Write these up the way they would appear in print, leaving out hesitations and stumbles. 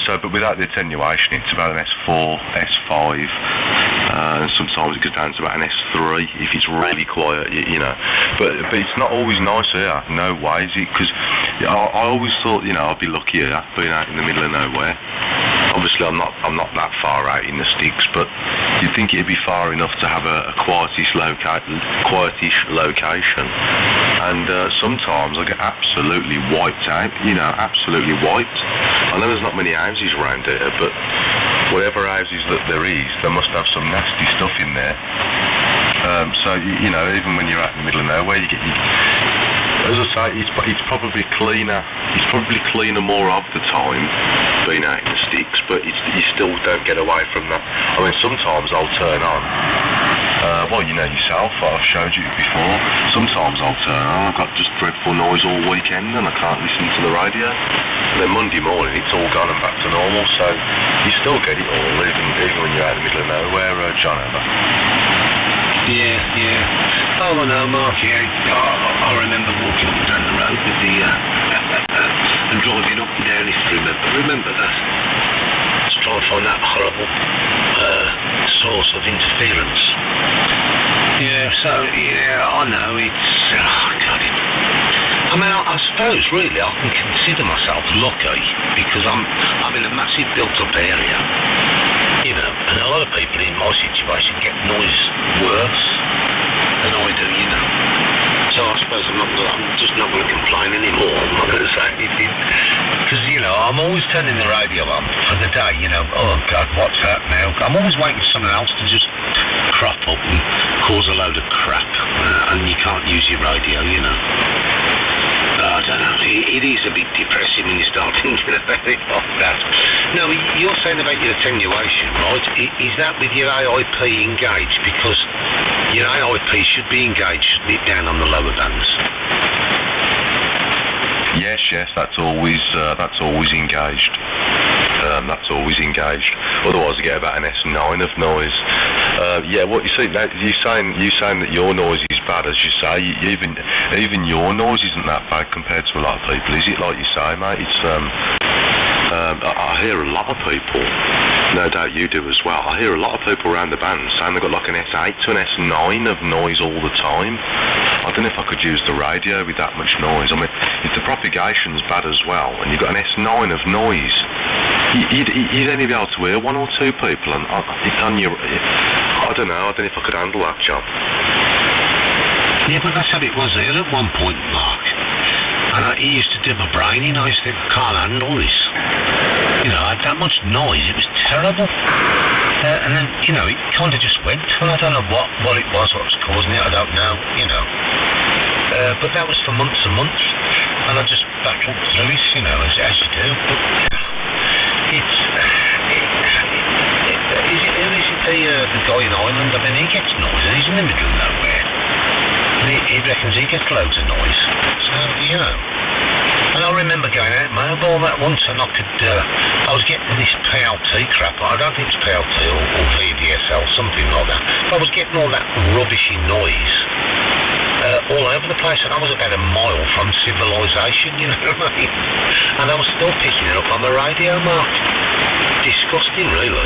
So, but without the attenuation, it's about an S4, S5, and sometimes it goes down to about an S3 if it's really quiet, you know. But it's not always nice here. No way, is it? Because I always thought, you know, I'd be lucky here, being out in the middle of nowhere. Obviously, I'm not that far out in the sticks, but you'd think it'd be far enough to have a quietish location. And sometimes I get absolutely wiped out. You know, absolutely wiped. I know there's not many houses around here, but whatever houses that there is, there must have some nasty stuff in there. So you know, even when you're out in the middle of nowhere, you get. As I say, it's probably cleaner. It's probably cleaner more of the time being out in the sticks, but you still don't get away from that. I mean, sometimes I'll turn on. Well, you know yourself, I've showed you before. Sometimes I'll turn on. I've got just dreadful noise all weekend, and I can't listen to the radio. And then Monday morning, it's all gone and back to normal. So you still get it all, even when you're out in the middle of nowhere, John. Yeah. Oh, I know, Mark, yeah. I remember walking up and down the road with the, and driving up and down, if you remember that. To try and find that horrible source of interference. Yeah, so, yeah, I know, it's, oh, God. I mean, I suppose, really, I can consider myself lucky because I'm in a massive built-up area. You know, and a lot of people in my situation get noise worse than I do, you know. So I suppose I'm just not going to complain anymore. I'm not going to say anything. Because, you know, I'm always turning the radio on for the day, you know. Oh, God, what's that now? I'm always waiting for something else to just crop up and cause a load of crap. And you can't use your radio, you know. I don't know, it is a bit depressing when you start thinking about it like that. Now, you're saying about your attenuation, right? Is that with your AIP engaged? Because your AIP should be engaged, shouldn't it, down on the lower bands? Yes, that's always engaged. That's always engaged. Otherwise, you get about an S9 of noise. Yeah, what you see, you're saying that your noise is bad, as you say. Even your noise isn't that bad compared to a lot of people, is it? Like you say, mate, it's. I hear a lot of people, no doubt you do as well, I hear a lot of people around the band saying they've got like an S8 to an S9 of noise all the time. I don't know if I could use the radio with that much noise. I mean, if the propagation's bad as well, and you've got an S9 of noise, you'd only be able to hear one or two people, and I don't know if I could handle that job. Yeah, but that's how it was there at one point, Mark. And it used to do my brain in. I used to think, can't handle this. You know, I had that much noise, it was terrible. And then, you know, it kind of just went, and I don't know what it was, what was causing it, I don't know, you know. But that was for months and months, and I just battled through it, you know, as you do. But is it the guy in Ireland? I mean, he gets noise, and he's in the middle of nowhere. He reckons he gets loads of noise, so, you know. And I remember going out mobile that once, and I was getting this PLT crap. I don't think it's PLT or VDSL, something like that. But I was getting all that rubbishy noise all over the place, and I was about a mile from civilization, you know what I mean? And I was still picking it up on the radio, Mark. Disgusting, really.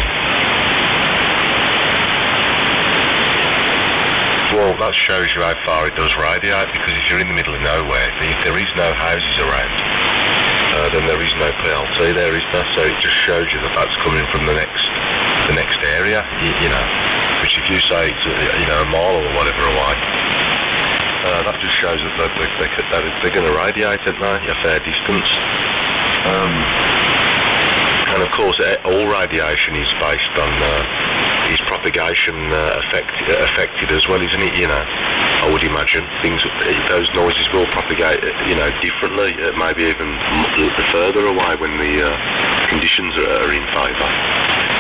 Well, that shows you how far it does radiate, because if you're in the middle of nowhere, if there is no houses around, then there is no PLT there, is there? So it just shows you that that's coming from the next area, you know, which if you say it's a mile or whatever away, that just shows that they're going to radiate, aren't they, a fair distance. And of course, all radiation is based on is propagation affected as well, isn't it? You know, I would imagine those noises will propagate, you know, differently, maybe even further away when the conditions are in favour.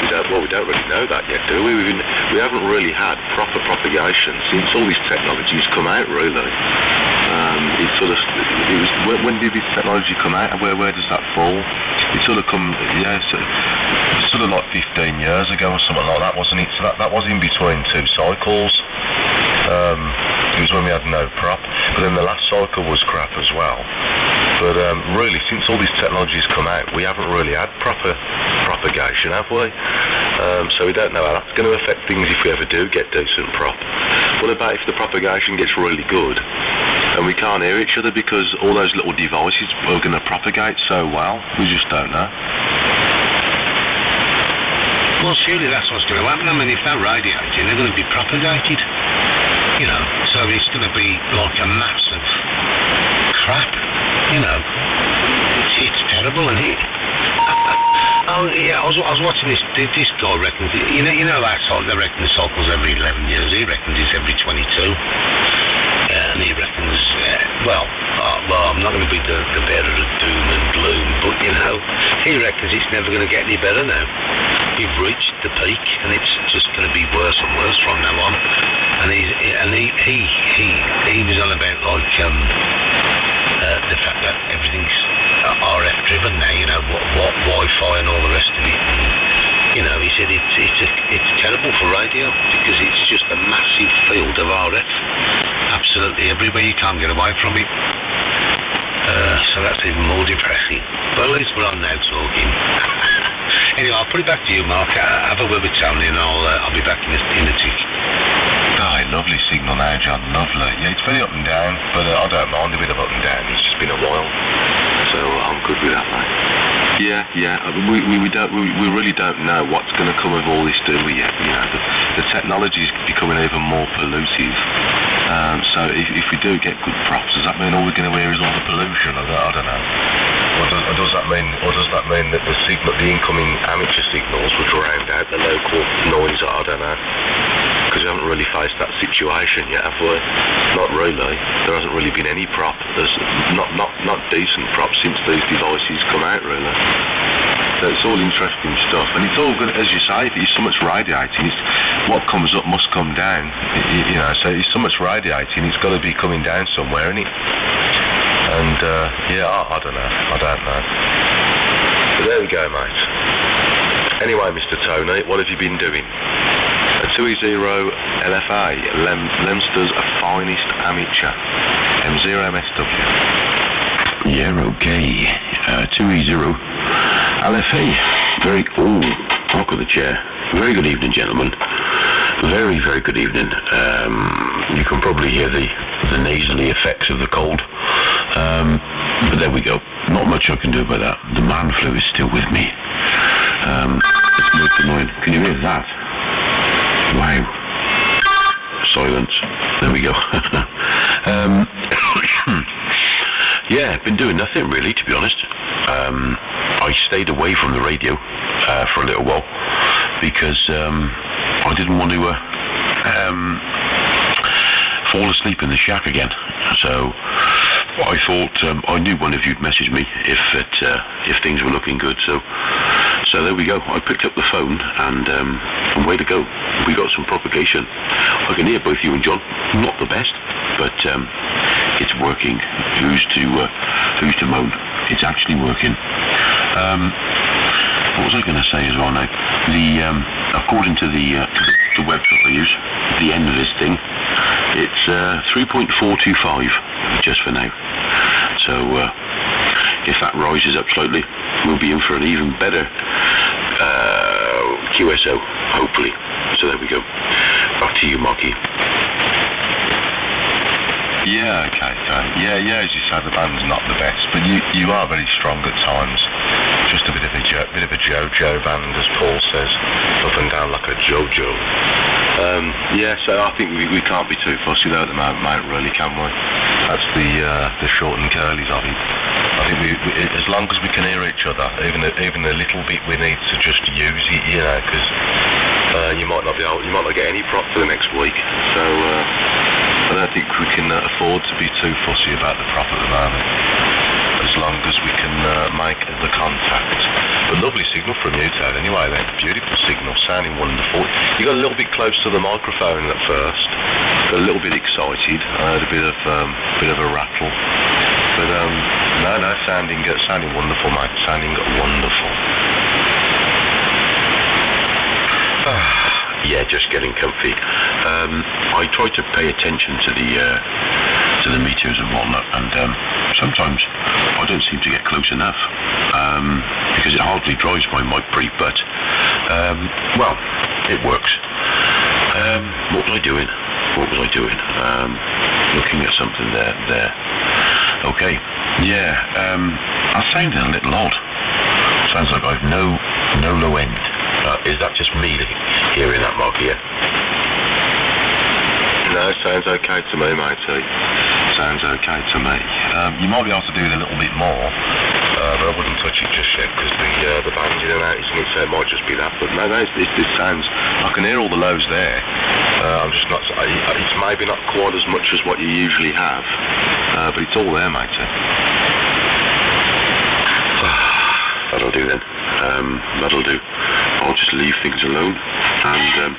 We don't really know that yet, do we? We haven't really had proper propagation since all this technology's come out, really. When did this technology come out, and where does that fall? It sort of come, sort of like 15 years ago or something like that, wasn't it? So that was in between two cycles. It was when we had no prop, but then the last cycle was crap as well. But really, since all these technologies come out, we haven't really had proper propagation, have we? So we don't know how that's going to affect things if we ever do get decent prop. What about if the propagation gets really good and we can't hear each other because all those little devices are going to propagate so well? We just don't know. Well, surely that's what's going to happen. I mean, if they're radiating, they're going to be propagated. You know, so it's going to be like a massive crap. You know, it's terrible, isn't it? Oh yeah, I was watching this guy reckons, you know that they reckon the cycle's every 11 years, he reckons it's every 22. And he reckons, I'm not going to be the bearer of doom and gloom, but you know, he reckons it's never going to get any better now. We've reached the peak, and it's just going to be worse and worse from now on. And he was on about like the fact that everything's RF driven now, you know, what Wi-Fi and all the rest of it. And, you know, he said it's terrible for radio because it's just a massive field of RF, absolutely everywhere. You can't get away from it. So that's even more depressing. But at least we're on now talking. Anyway, I'll put it back to you, Mark. Have a word with Tony, and I'll be back in a tick. Aye, lovely signal now, John, lovely. Yeah, it's very up and down, but I don't mind a bit of up and down. It's just been a while, so I'm good with that, mate. Yeah. We really don't know what's going to come of all this, do we? Yet, you know, the technology is becoming even more pollutive. So if we do get good props, does that mean all we're going to hear is all the pollution? I don't know. Or does that mean that the incoming amateur signals would drown out the local noise? I don't know. Because we haven't really faced that situation yet, have we? Not really. There hasn't really been any prop. There's not decent prop since these devices come out, really. So it's all interesting stuff, and it's all good, as you say. If it's so much radiating, what comes up must come down. You know, so it's so much radiating, it's got to be coming down somewhere, isn't it? And I don't know. But there we go, mate. Anyway, Mr. Tony, what have you been doing? A 2E0 LFA, Leinster's finest amateur, M0MSW. Yeah, okay. 2E0 LFA. Talk of the chair. Very good evening, gentlemen. Very, very good evening. You can probably hear the nasally effects of the cold. But there we go. Not much I can do about that. The man flu is still with me. It's most annoying. Can you hear that? Wow. Silence. There we go. Yeah, been doing nothing really, to be honest. I stayed away from the radio for a little while because I didn't want to fall asleep in the shack again. So I thought I knew one of you'd message me if things were looking good. So there we go. I picked up the phone and way to go. We got some propagation. I can hear both you and John. Not the best, but it's working. Who's to moan? It's actually working. What was I going to say as well now? According to the website I use, at the end of this thing, it's 3.425 just for now. So if that rises up slightly, we'll be in for an even better QSO, hopefully. So there we go. Back to you, Marky. Yeah, okay. Yeah, as you say, the band's not the best, but you are very strong at times. Just a bit of a JoJo band, as Paul says, up and down like a JoJo. So I think we can't be too fussy though at the moment, mate, really, can we? That's the short and curlies of it. I think we as long as we can hear each other, even the little bit we need to just use it, you know, because you might not get any prop for the next week. So I don't think we can afford to be too fussy about the prop at the moment, as long as we can make the contact. But lovely signal from you, Ted, anyway then. Beautiful signal, sounding wonderful. You got a little bit close to the microphone at first, got a little bit excited, I heard a bit of a rattle. But no, sounding wonderful, mate, sounding wonderful. Yeah, just getting comfy. I try to pay attention to the meters and whatnot, and sometimes I don't seem to get close enough because it hardly drives my mic pretty. But well, it works. What was I doing? Looking at something there. Okay. Yeah. I sounded a little odd. Sounds like I've no low end. Is that just me hearing that, Mark, here? No, sounds okay to me, matey. Sounds okay to me. You might be able to do it a little bit more, but I wouldn't touch it just yet because the band's in and out, isn't it? So it might just be that. But no, it sounds. I can hear all the lows there. I'm just not. It's maybe not quite as much as what you usually have, but it's all there, matey. That'll do then. That'll do. I'll just leave things alone and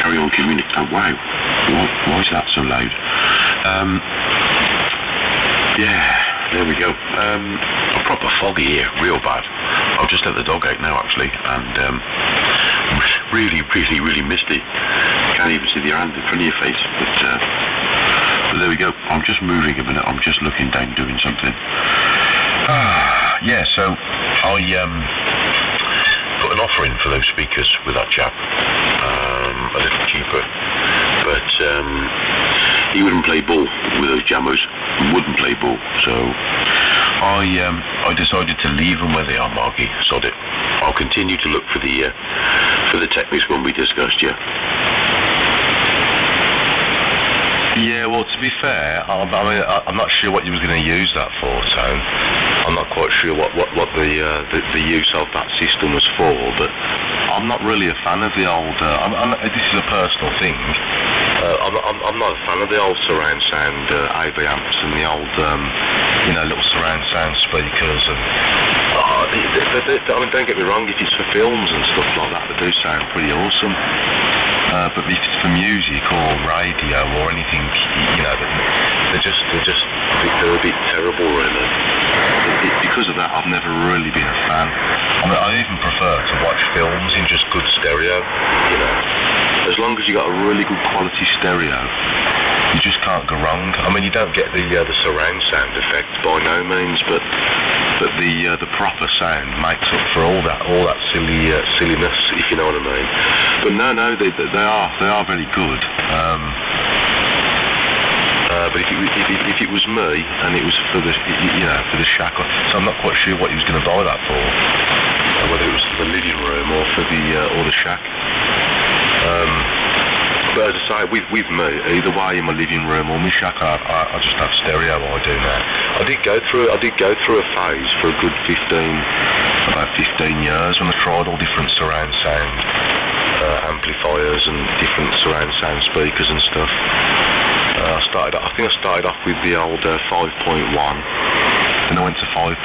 carry on communicating. Oh, wow. Why is that so loud? Yeah, there we go. Proper foggy here, real bad. I've just let the dog out now, actually, and really misty. Can't even see the hand in front of your face, but there we go. I'm just moving a minute. I'm just looking down, doing something. Yeah, so I put an offer in for those speakers with that chap, a little cheaper, but he wouldn't play ball with those jammers, wouldn't play ball, so I decided to leave them where they are, Marky. Sod it. I'll continue to look for the Technics one we discussed, yeah. Yeah, well, to be fair, I'm not sure what you was going to use that for, so I'm not quite sure what the use of that system was for, but I'm not really a fan of the old, this is a personal thing, I'm not a fan of the old surround sound AV amps and the old, little surround sound speakers, and don't get me wrong, if it's for films and stuff like that, they do sound pretty awesome. But if it's for music or radio or anything, they're a bit terrible, really. Because of that, I've never really been a fan. I even prefer to watch films in just good stereo. As long as you got a really good quality stereo, you just can't go wrong. You don't get the surround sound effect by no means, but the proper sound makes up for all that silliness, if you know what I mean. But no, they are very good. But if it was me and it was for the shack, so I'm not quite sure what he was going to buy that for, whether it was for the living room or for the shack. But as I say, with me, either way, in my living room or my shack, I just have stereo. I do now. I did go through a phase for a good 15 years when I tried all different surround sound amplifiers and different surround sound speakers and stuff. I think I started off with the old 5.1, then I went to 5.2,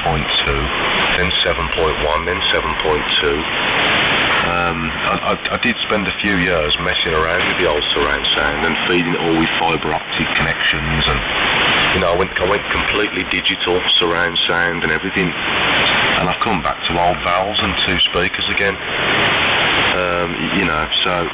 then 7.1, then 7.2. I did spend a few years messing around with the old surround sound and feeding it all with fibre optic connections, and I went completely digital surround sound and everything, and I've come back to old valves and two speakers again. So